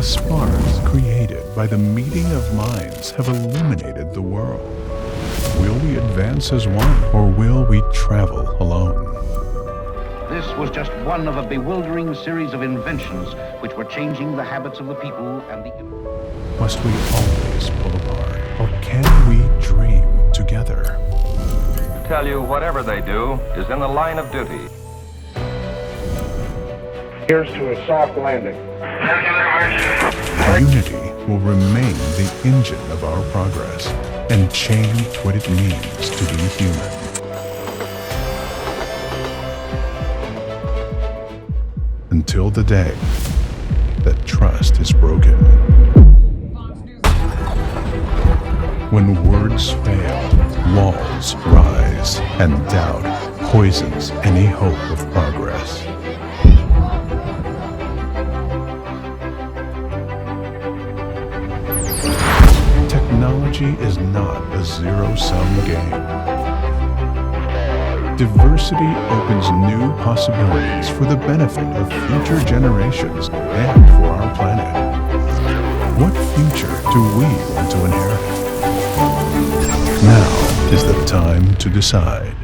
sparks created by the meeting of minds have illuminated the world. Will we advance as one, or will we travel alone? This was just one of a bewildering series of inventions which were changing the habits of the people and the... Must we always pull apart, or can we dream together? To tell you whatever they do is in the line of duty. Here's to a soft landing. Unity will remain the engine of our progress and change what it means to be human. Until the day that trust is broken. When words fail, walls rise, and doubt poisons any hope of progress. Technology is not a zero-sum game. Diversity opens new possibilities for the benefit of future generations and for our planet. What future do we want to inherit? Now is the time to decide.